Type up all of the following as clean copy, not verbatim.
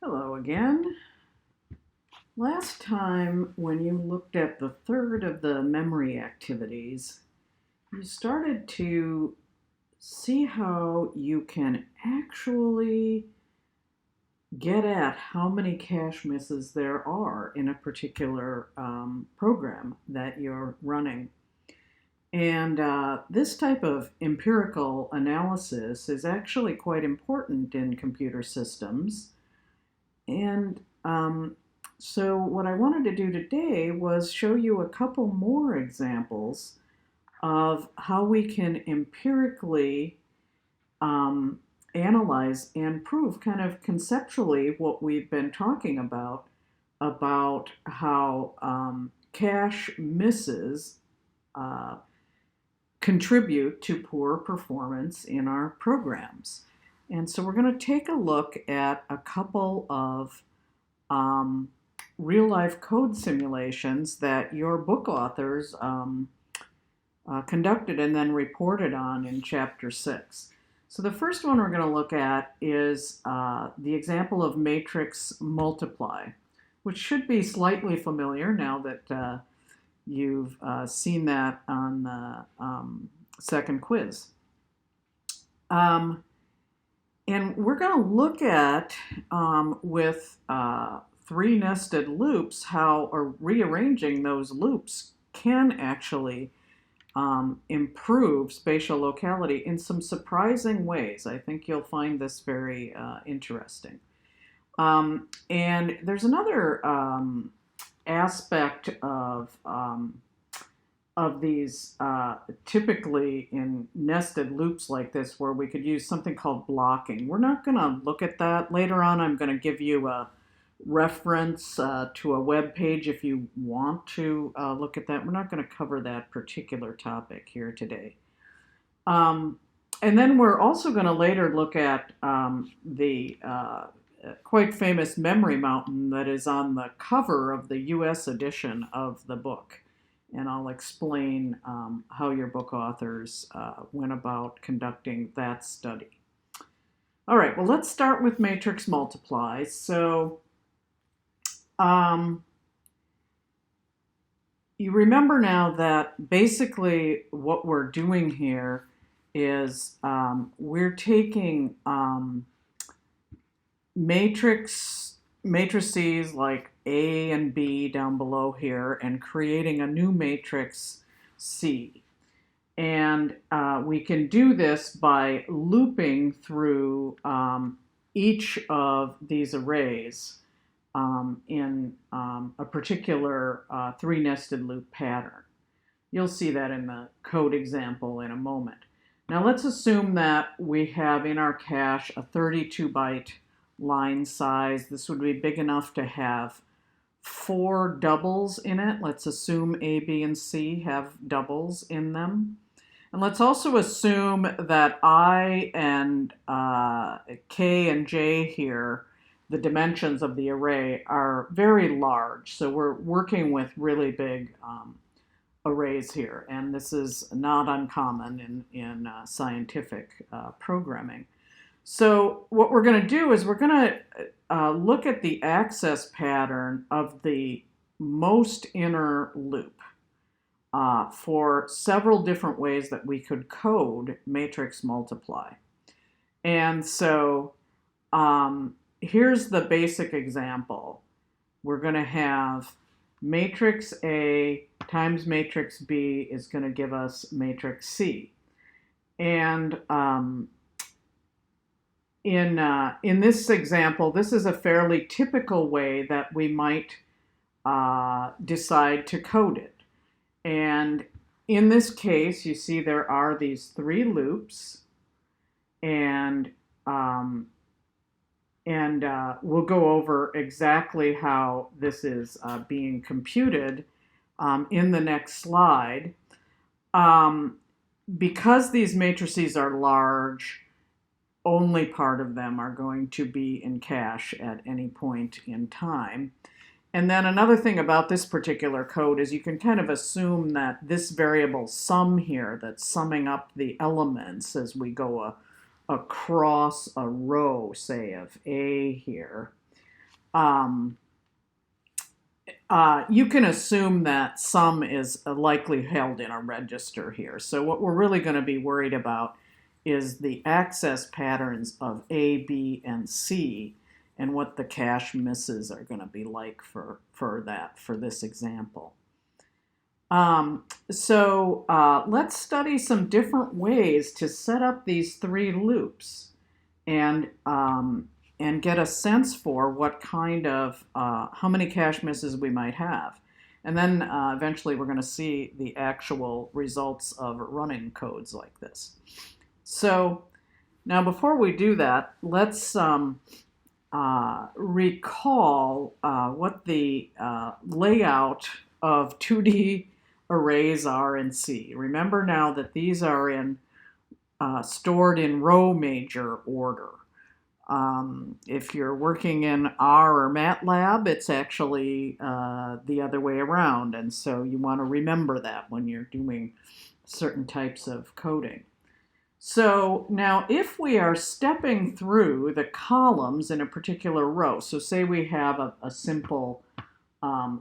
Hello again. Last time, when you looked at the third of the memory activities, you started to see how you can actually get at how many cache misses there are in a particular program that you're running. And this type of empirical analysis is actually quite important in computer systems. And so, what I wanted to do today was show you a couple more examples of how we can empirically um, analyze and prove kind of conceptually what we've been talking about how cache misses uh, contribute to poor performance in our programs. And so we're going to take a look at a couple of um, real life code simulations that your book authors conducted and then reported on in Chapter 6. So the first one we're going to look at is the example of matrix multiply, which should be slightly familiar now that you've seen that on the second quiz. And we're going to look at, with three nested loops, how rearranging those loops can actually improve spatial locality in some surprising ways. I think you'll find this very interesting. And there's another aspect of these typically in nested loops like this where we could use something called blocking. We're not going to look at that. Later on, I'm going to give you a reference to a web page if you want to look at that. We're not going to cover that particular topic here today. And then we're also going to later look at the quite famous Memory Mountain that is on the cover of the US edition of the book. And I'll explain how your book authors went about conducting that study. All right, well, let's start with matrix multiply. So you remember now that basically what we're doing here is we're taking matrices like A and B down below here and creating a new matrix C. And we can do this by looping through each of these arrays in a particular three nested loop pattern. You'll see that in the code example in a moment. Now let's assume that we have in our cache a 32 byte line size. This would be big enough to have 4 doubles in it. Let's assume A, B, and C have doubles in them. And let's also assume that I and K and J here, the dimensions of the array, are very large. So we're working with really big arrays here. And this is not uncommon in scientific programming. So what we're going to do is we're going to look at the access pattern of the most inner loop for several different ways that we could code matrix multiply. And so here's the basic example. We're going to have matrix A times matrix B is going to give us matrix C. And in this example, this is a fairly typical way that we might decide to code it. And in this case, you see there are these 3 loops, and we'll go over exactly how this is being computed in the next slide. Because these matrices are large, only part of them are going to be in cache at any point in time. And then another thing about this particular code is you can kind of assume that this variable sum here, that's summing up the elements as we go across a row, say, of A here, um, you can assume that sum is likely held in a register here. So what we're really going to be worried about is the access patterns of A, B, and C, and what the cache misses are going to be like for this example. Let's study some different ways to set up these three loops and get a sense for what kind of, how many cache misses we might have. And then eventually we're going to see the actual results of running codes like this. So now before we do that, let's recall what the layout of 2D arrays are in C. Remember now that these are stored in row major order. If you're working in R or MATLAB, it's actually the other way around, and so you want to remember that when you're doing certain types of coding. So now if we are stepping through the columns in a particular row, so say we have a simple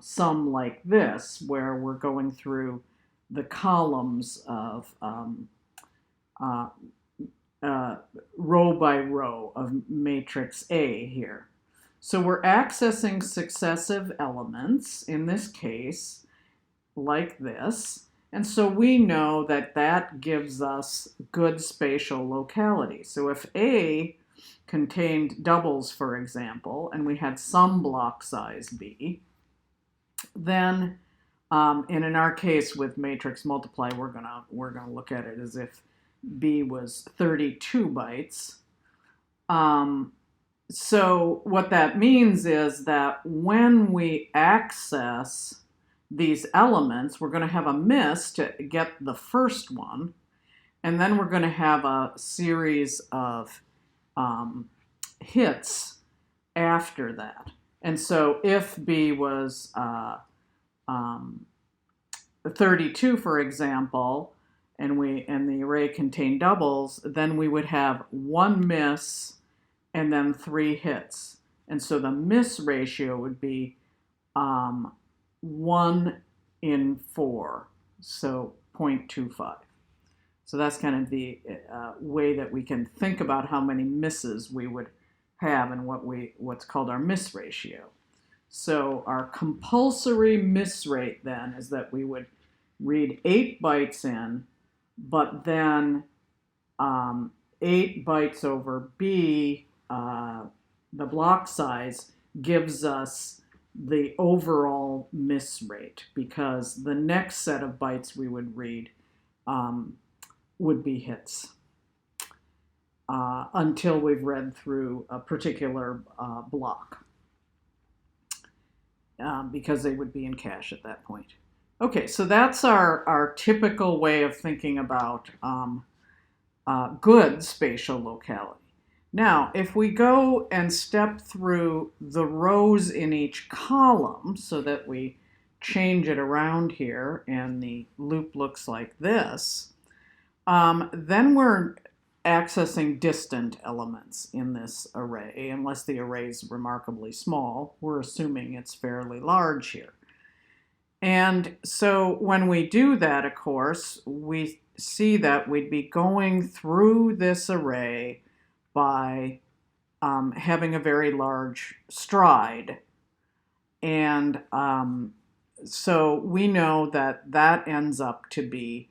sum like this, where we're going through the columns of row by row of matrix A here. So we're accessing successive elements, in this case, like this. And so we know that that gives us good spatial locality. So if A contained doubles, for example, and we had some block size B, then, and in our case with matrix multiply, we're gonna look at it as if B was 32 bytes. So what that means is that when we access these elements, we're going to have a miss to get the first one, and then we're going to have a series of hits after that. And so if B was 32, for example, and the array contained doubles, then we would have one miss and then 3 hits. And so the miss ratio would be 1 in 4, so 0.25. So that's kind of the way that we can think about how many misses we would have and what's called our miss ratio. So our compulsory miss rate then is that we would read 8 bytes in, but then 8 bytes over B, the block size, gives us the overall miss rate, because the next set of bytes we would read would be hits until we've read through a particular block, because they would be in cache at that point. Okay, so that's our typical way of thinking about good spatial locality. Now, if we go and step through the rows in each column so that we change it around here and the loop looks like this, then we're accessing distant elements in this array. Unless the array is remarkably small, we're assuming it's fairly large here. And so when we do that, of course, we see that we'd be going through this array by having a very large stride. And so we know that that ends up to be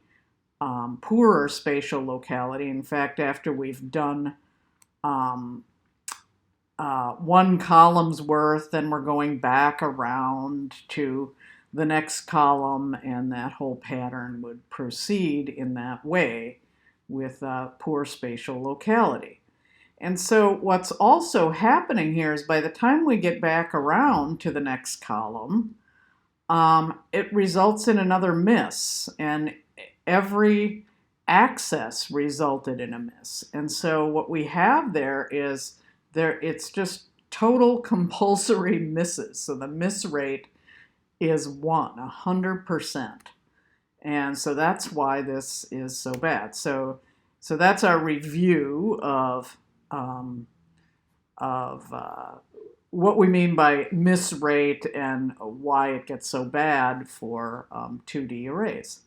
poorer spatial locality. In fact, after we've done one column's worth, then we're going back around to the next column, and that whole pattern would proceed in that way with poor spatial locality. And so what's also happening here is by the time we get back around to the next column, it results in another miss, and every access resulted in a miss. And so what we have there is it's just total compulsory misses. So the miss rate is 100%. And so that's why this is so bad. So that's our review of what we mean by miss rate and why it gets so bad for 2D arrays.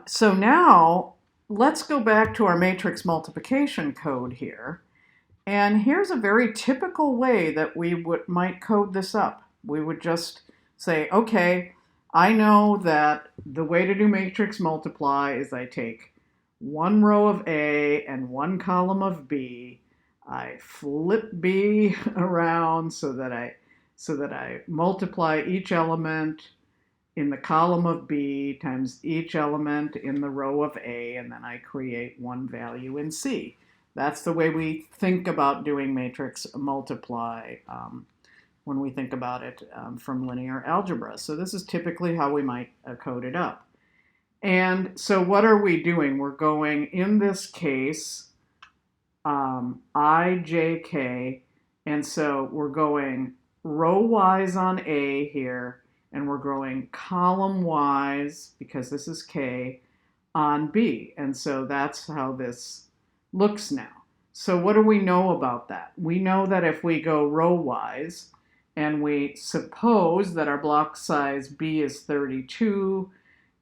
So now let's go back to our matrix multiplication code here. And here's a very typical way that we might code this up. We would just say, okay, I know that the way to do matrix multiply is I take one row of A and one column of B. I flip B around so that I multiply each element in the column of B times each element in the row of A, and then I create one value in C. That's the way we think about doing matrix multiply when we think about it from linear algebra. So this is typically how we might code it up. And so what are we doing? We're going, in this case, I, J, K, and so we're going row-wise on A here, and we're going column-wise, because this is K, on B. And so that's how this looks now. So what do we know about that? We know that if we go row-wise, and we suppose that our block size B is 32,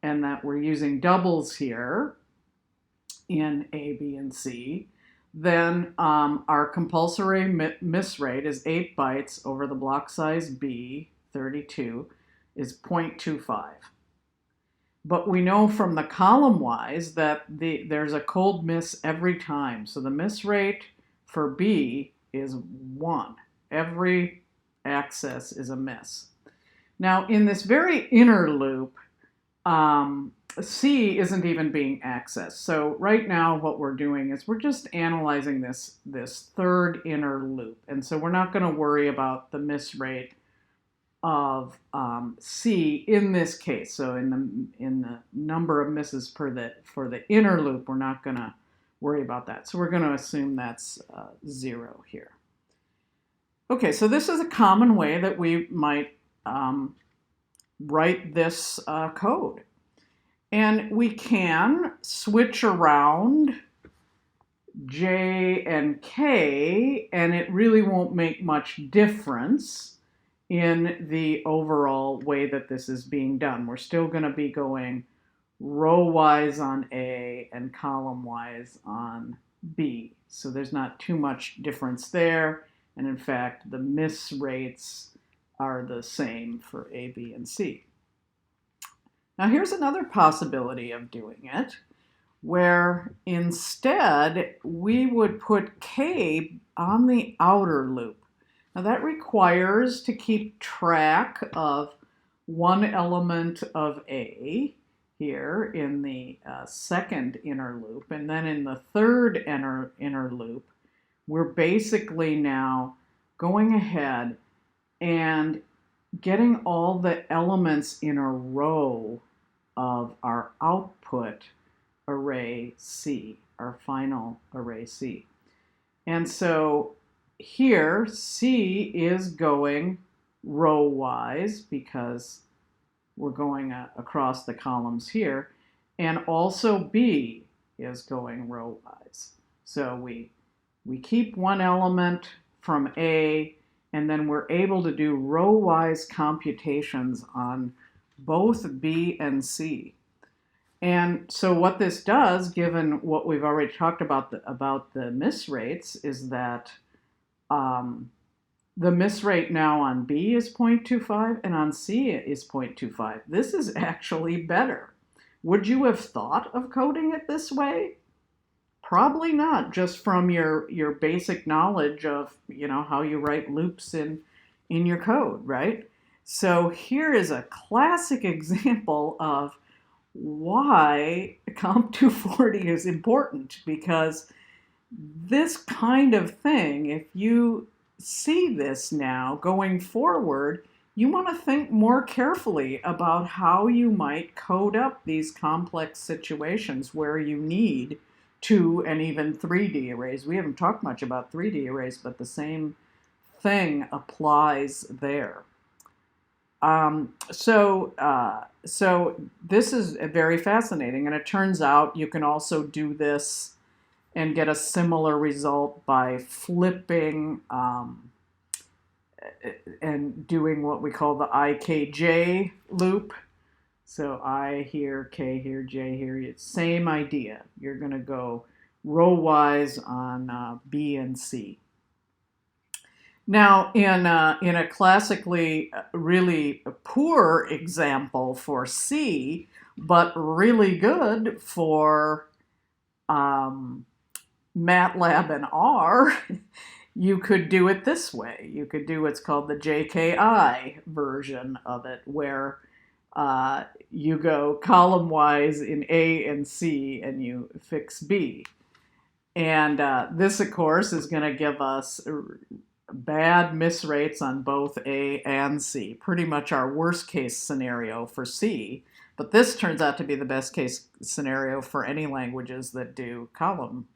and that we're using doubles here in A, B, and C, then our compulsory miss rate is 8 bytes over the block size B, 32, is 0.25. But we know from the column-wise that there's a cold miss every time. So the miss rate for B is 1. Every access is a miss. Now, in this very inner loop, C isn't even being accessed. So right now what we're doing is we're just analyzing this third inner loop. And so we're not going to worry about the miss rate of C in this case. So in the number of misses for the inner loop, we're not going to worry about that. So we're going to assume that's 0 here. Okay, so this is a common way that we might write this code. And we can switch around J and K, and it really won't make much difference in the overall way that this is being done. We're still going to be going row-wise on A and column-wise on B. So there's not too much difference there. And in fact, the miss rates are the same for A, B, and C. Now here's another possibility of doing it, where instead we would put K on the outer loop. Now that requires to keep track of one element of A here in the second inner loop, and then in the third inner loop, we're basically now going ahead and getting all the elements in a row of our output array C, our final array C. And so here C is going row-wise because we're going across the columns here, and also B is going row-wise. So we keep one element from A, and then we're able to do row-wise computations on both B and C. And so what this does, given what we've already talked about the miss rates, is that the miss rate now on B is 0.25 and on C is 0.25. This is actually better. Would you have thought of coding it this way? Probably not, just from your basic knowledge of how you write loops in your code, right? So here is a classic example of why Comp 240 is important, because this kind of thing, if you see this now going forward, you want to think more carefully about how you might code up these complex situations where you need 2 and even 3D arrays. We haven't talked much about 3D arrays, but the same thing applies there. So this is very fascinating, and it turns out you can also do this and get a similar result by flipping and doing what we call the IKJ loop. So I here, K here, J here. It's same idea. You're going to go row wise on B and C. Now, in a classically really poor example for C, but really good for MATLAB and R, you could do it this way. You could do what's called the JKI version of it, where you go column-wise in A and C, and you fix B. And this, of course, is going to give us bad miss rates on both A and C. Pretty much our worst case scenario for C. But this turns out to be the best case scenario for any languages that do column-wise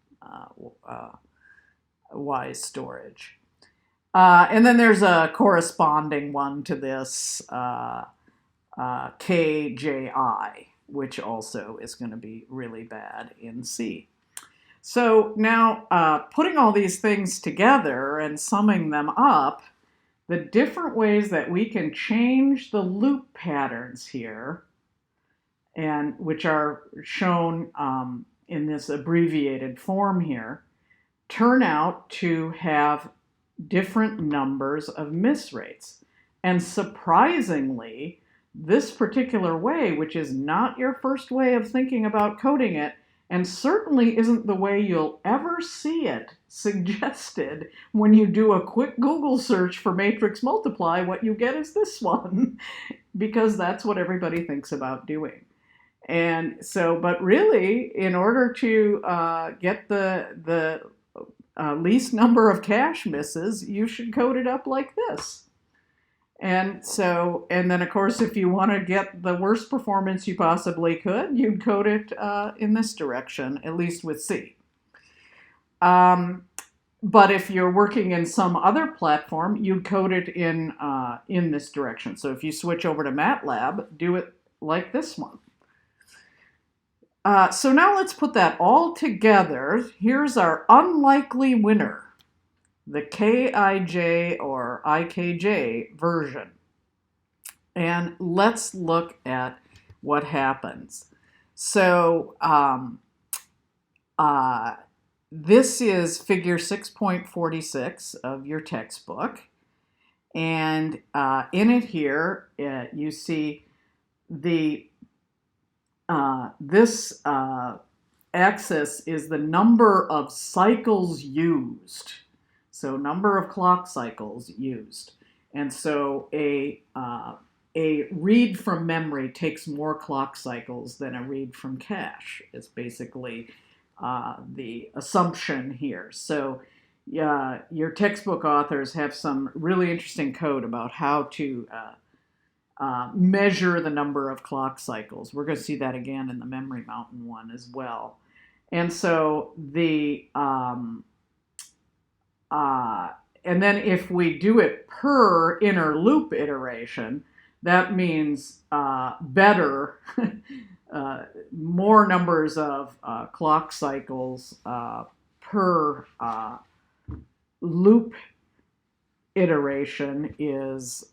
storage. And then there's a corresponding one to this, KJI, which also is going to be really bad in C. So now, putting all these things together and summing them up, the different ways that we can change the loop patterns here, and which are shown in this abbreviated form here, turn out to have different numbers of miss rates. And surprisingly, this particular way, which is not your first way of thinking about coding it, and certainly isn't the way you'll ever see it suggested when you do a quick Google search for matrix multiply, what you get is this one, because that's what everybody thinks about doing. And so, but really, in order to get the least number of cache misses, you should code it up like this. And so, and then of course, if you want to get the worst performance you possibly could, you'd code it in this direction, at least with C. But if you're working in some other platform, you'd code it in this direction. So if you switch over to MATLAB, do it like this one. So now let's put that all together. Here's our unlikely winner, the KIJ or IKJ version. And let's look at what happens. So this is figure 6.46 of your textbook. And in it here, you see the this axis is the number of cycles used. So number of clock cycles used. And so a read from memory takes more clock cycles than a read from cache. It's basically the assumption here. So your textbook authors have some really interesting code about how to measure the number of clock cycles. We're going to see that again in the Memory Mountain one as well. And so the and then if we do it per inner loop iteration, that means better, more numbers of clock cycles per loop iteration is,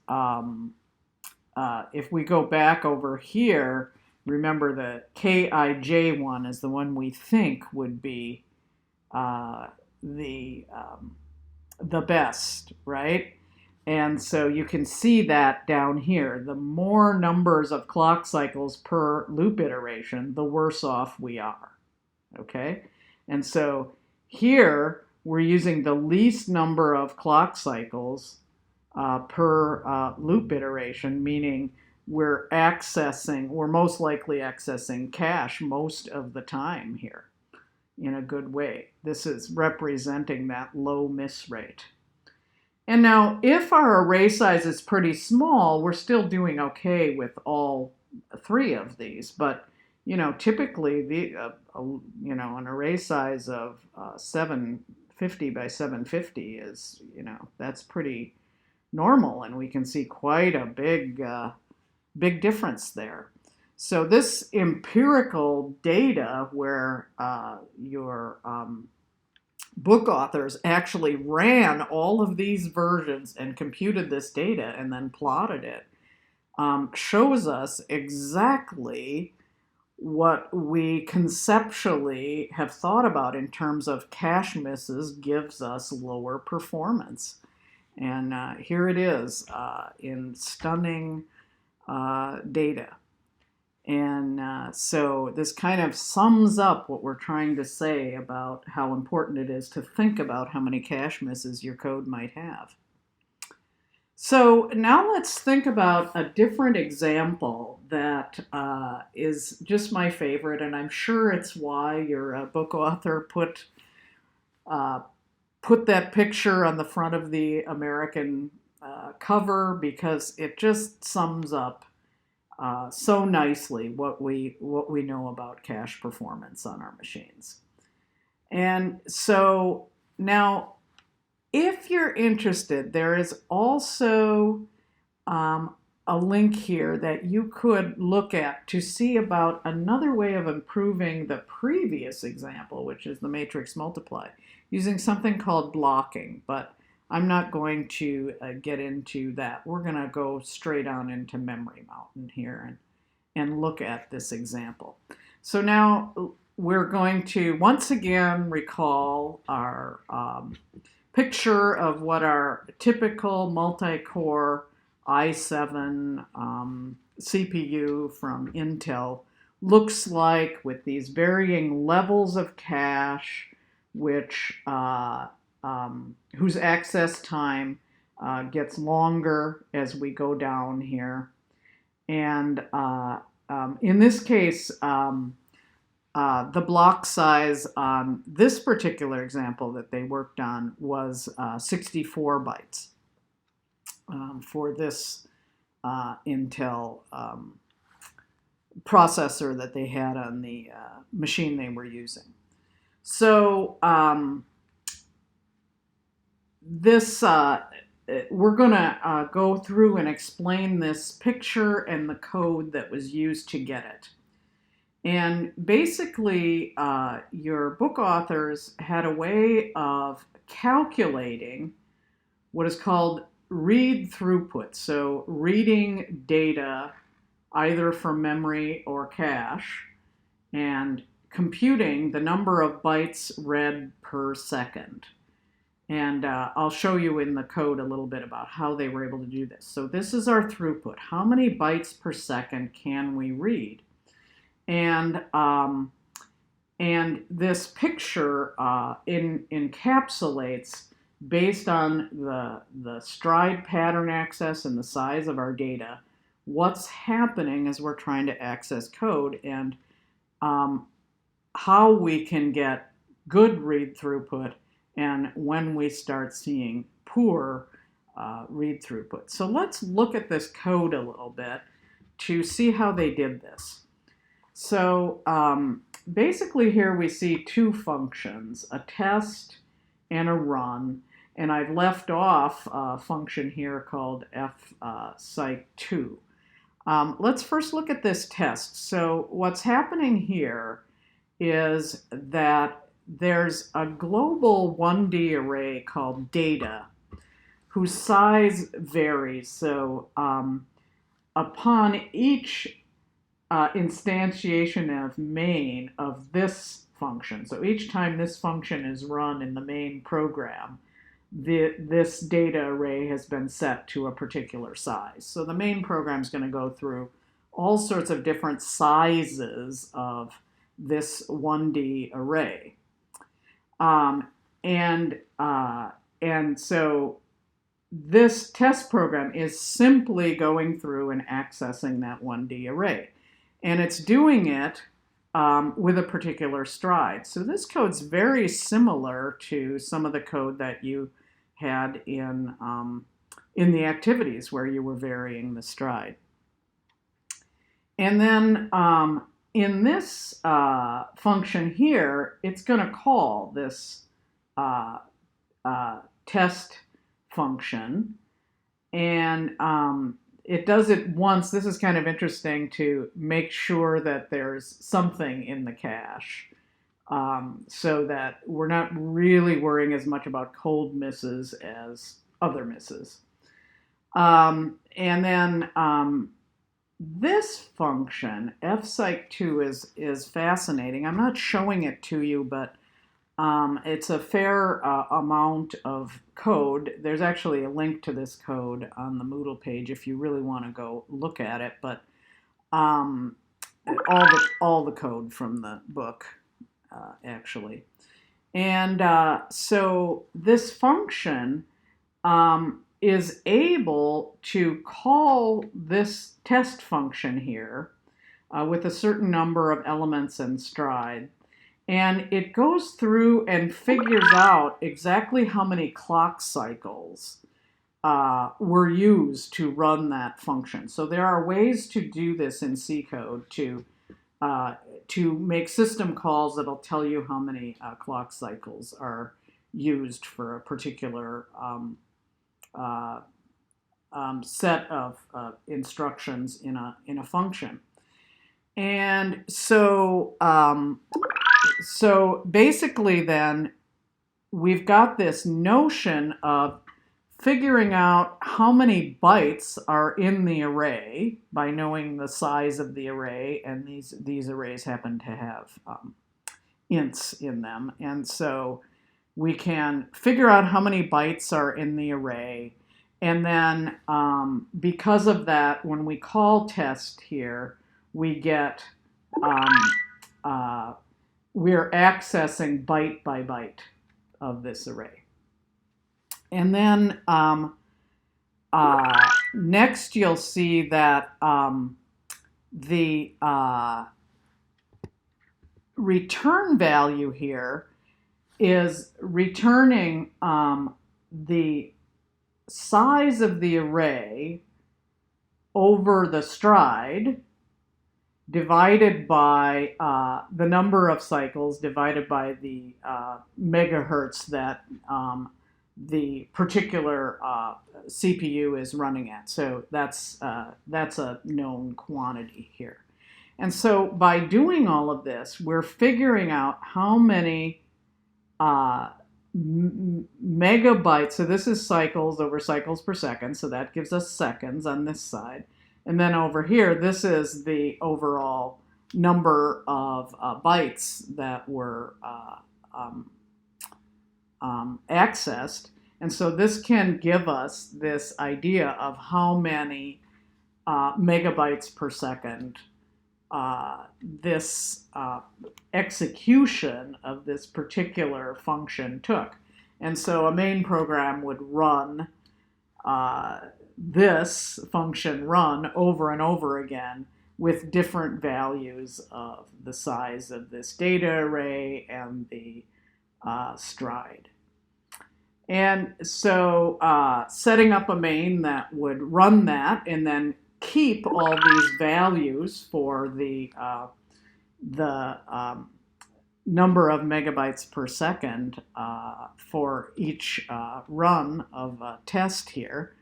if we go back over here, remember the KIJ one is the one we think would be the best, right? And so you can see that down here. The more numbers of clock cycles per loop iteration, the worse off we are, okay? And so here we're using the least number of clock cycles per loop iteration, meaning we're most likely accessing cache most of the time here in a good way. This is representing that low miss rate. And now if our array size is pretty small, we're still doing okay with all three of these. But typically an array size of 750 by 750 is, that's pretty normal, and we can see quite a big difference there. So this empirical data where your book authors actually ran all of these versions and computed this data and then plotted it, shows us exactly what we conceptually have thought about in terms of cache misses gives us lower performance. And here it is in stunning data. And so this kind of sums up what we're trying to say about how important it is to think about how many cache misses your code might have. So now let's think about a different example that is just my favorite, and I'm sure it's why your book author put that picture on the front of the American cover, because it just sums up so nicely what we know about cache performance on our machines. And so now, if you're interested, there is also a link here that you could look at to see about another way of improving the previous example, which is the matrix multiply, using something called blocking. But I'm not going to get into that. We're going to go straight on into Memory Mountain here and look at this example. So now we're going to once again recall our picture of what our typical multi-core i7 CPU from Intel looks like, with these varying levels of cache, which whose access time gets longer as we go down here. And in this case, the block size on this particular example that they worked on was 64 bytes for this Intel processor that they had on the machine they were using. So we're going to go through and explain this picture and the code that was used to get it. And basically, your book authors had a way of calculating what is called read throughput. So reading data either from memory or cache and computing the number of bytes read per second. And I'll show you in the code a little bit about how they were able to do this. So this is our throughput. How many bytes per second can we read? And this picture encapsulates, based on the stride pattern access and the size of our data, what's happening as we're trying to access code, and how we can get good read throughput and when we start seeing poor read throughput. So let's look at this code a little bit to see how they did this. So basically here we see two functions, a test and a run, and I've left off a function here called fcyc2. Let's first look at this test. So what's happening here is that there's a global 1D array called data, whose size varies. So upon each instantiation of main of this function, so each time this function is run in the main program, this data array has been set to a particular size. So the main program is going to go through all sorts of different sizes of this 1D array. And so this test program is simply going through and accessing that 1D array. And it's doing it with a particular stride. So this code's very similar to some of the code that you had in the activities where you were varying the stride. And then in this function here, it's going to call this test function, and it does it once. This is kind of interesting to make sure that there's something in the cache. so that we're not really worrying as much about cold misses as other misses. And then this function, fpsych2, is fascinating. I'm not showing it to you, but it's a fair amount of code. There's actually a link to this code on the Moodle page if you really want to go look at it. But all the code from the book, actually. And so this function is able to call this test function here with a certain number of elements and stride. And it goes through and figures out exactly how many clock cycles were used to run that function. So there are ways to do this in C code to make system calls that'll tell you how many clock cycles are used for a particular set of instructions in a function. And so so basically then we've got this notion of figuring out how many bytes are in the array by knowing the size of the array, and these arrays happen to have ints in them. And so we can figure out how many bytes are in the array, and then because of that, when we call test here, we get we're accessing byte by byte of this array. And then next you'll see that the return value here is returning the size of the array over the stride divided by the number of cycles divided by the megahertz that the particular CPU is running at. So that's a known quantity here. And so by doing all of this, we're figuring out how many megabytes. So this is cycles over cycles per second. So that gives us seconds on this side. And then over here, this is the overall number of bytes that were accessed. And so this can give us this idea of how many megabytes per second this execution of this particular function took. And so a main program would run this function run over and over again with different values of the size of this data array and the stride. And so setting up a main that would run that and then keep all these values for the number of megabytes per second for each run of a test here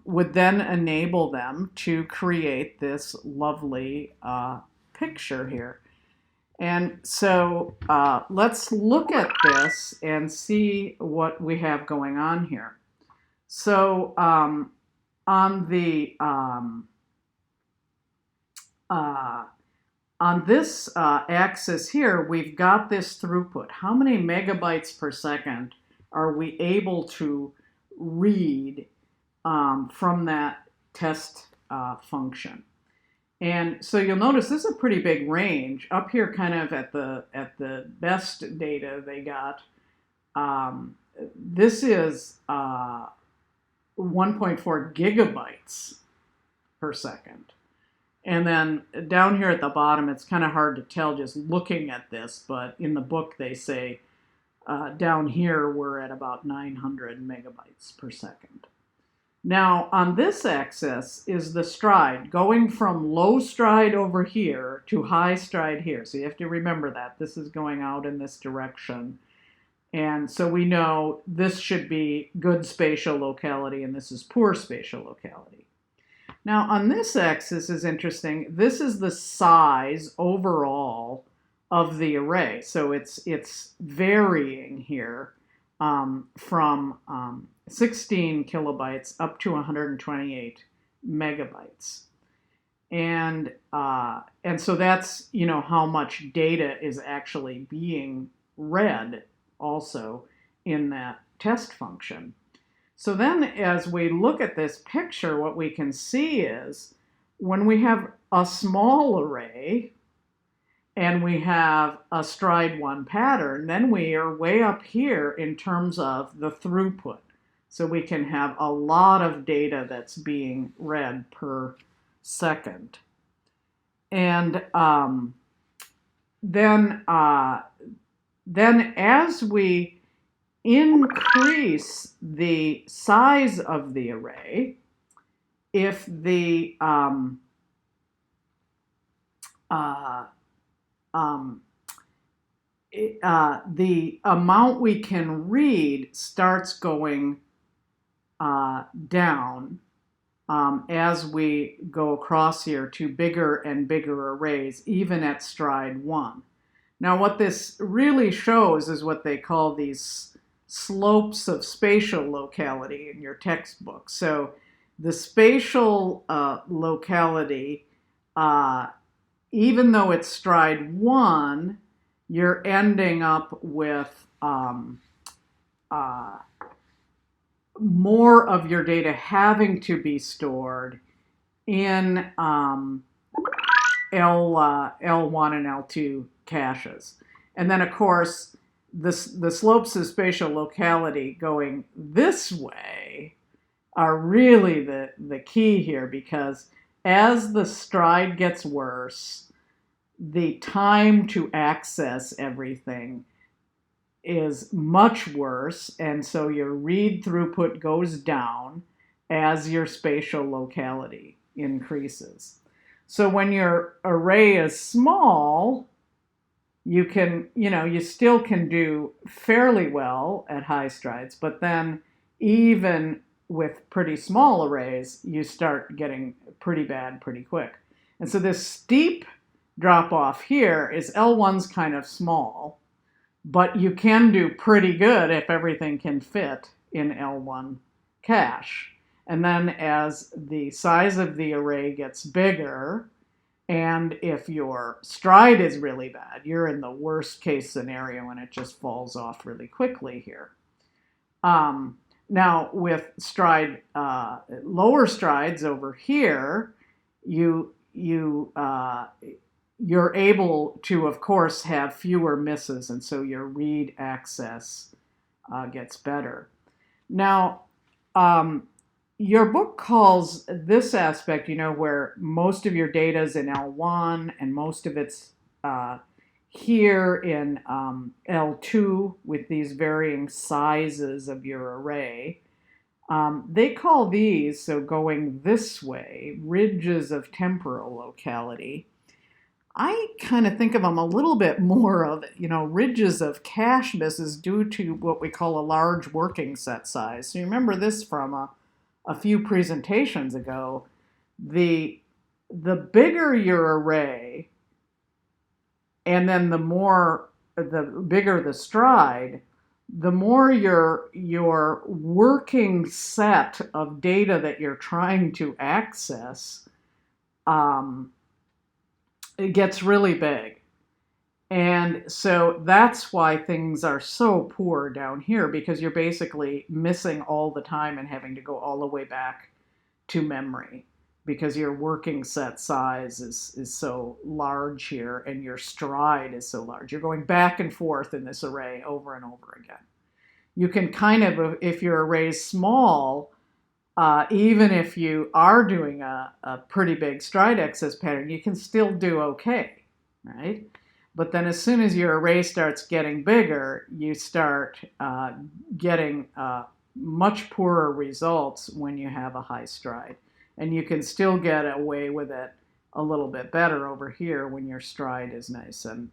would then enable them to create this lovely picture here. And so let's look at this and see what we have going on here. So on this axis here, we've got this throughput. How many megabytes per second are we able to read from that test function? And so you'll notice this is a pretty big range. Up here kind of at the best data they got, this is 1.4 gigabytes per second. And then down here at the bottom, it's kind of hard to tell just looking at this, but in the book they say down here we're at about 900 megabytes per second. Now, on this axis is the stride, going from low stride over here to high stride here. So you have to remember that. This is going out in this direction. And so we know this should be good spatial locality, and this is poor spatial locality. Now, on this axis is interesting. This is the size overall of the array. So it's varying here from 16 kilobytes up to 128 megabytes. And so that's, how much data is actually being read also in that test function. So then as we look at this picture, what we can see is when we have a small array and we have a stride 1 pattern, then we are way up here in terms of the throughput. So we can have a lot of data that's being read per second. And then as we increase the size of the array, if the the amount we can read starts going down as we go across here to bigger and bigger arrays, even at stride 1. Now, what this really shows is what they call these slopes of spatial locality in your textbook. So the spatial locality, even though it's stride 1, you're ending up with more of your data having to be stored in L1 and L2 caches. And then, of course, the slopes of spatial locality going this way are really the key here, because as the stride gets worse, the time to access everything is much worse, and so your read throughput goes down as your spatial locality increases. So when your array is small, you can, you still can do fairly well at high strides, but then even with pretty small arrays, you start getting pretty bad pretty quick. And so this steep drop off here is L1's kind of small, but you can do pretty good if everything can fit in L1 cache. And then as the size of the array gets bigger, and if your stride is really bad, you're in the worst case scenario and it just falls off really quickly here. Now with stride, lower strides over here, you're able to, of course, have fewer misses, and so your read access gets better. Now, your book calls this aspect, where most of your data is in L1 and most of it's here in L2 with these varying sizes of your array. They call these, so going this way, ridges of temporal locality. I kind of think of them a little bit more of, ridges of cache misses due to what we call a large working set size. So you remember this from a few presentations ago. The bigger your array, and then the bigger the stride, the more your working set of data that you're trying to access, it gets really big. And so that's why things are so poor down here, because you're basically missing all the time and having to go all the way back to memory because your working set size is so large here and your stride is so large. You're going back and forth in this array over and over again. You can kind of, if your array is small, even if you are doing a pretty big stride access pattern, you can still do okay, right? But then as soon as your array starts getting bigger, you start getting much poorer results when you have a high stride. And you can still get away with it a little bit better over here when your stride is nice and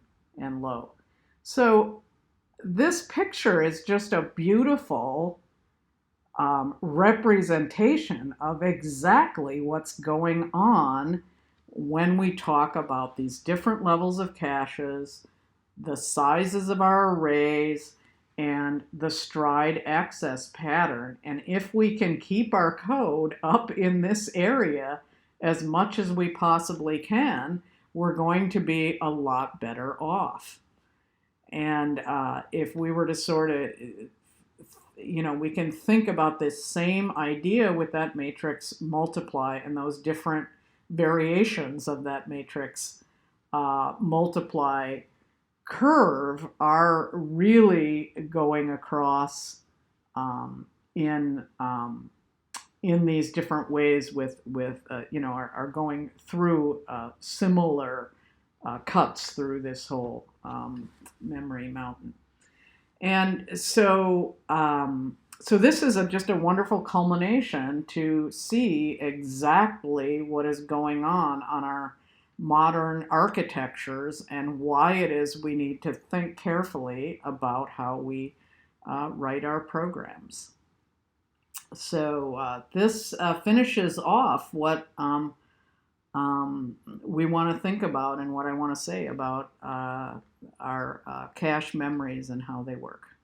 low. So this picture is just a beautiful representation of exactly what's going on when we talk about these different levels of caches, the sizes of our arrays, and the stride access pattern. And if we can keep our code up in this area as much as we possibly can, we're going to be a lot better off. And if we were to sort of, we can think about this same idea with that matrix multiply and those different variations of that matrix multiply curve are really going across in these different ways with are going through similar cuts through this whole memory mountain. And so this is just a wonderful culmination to see exactly what is going on our modern architectures and why it is we need to think carefully about how we write our programs. So this finishes off what we want to think about and what I want to say about our cache memories and how they work.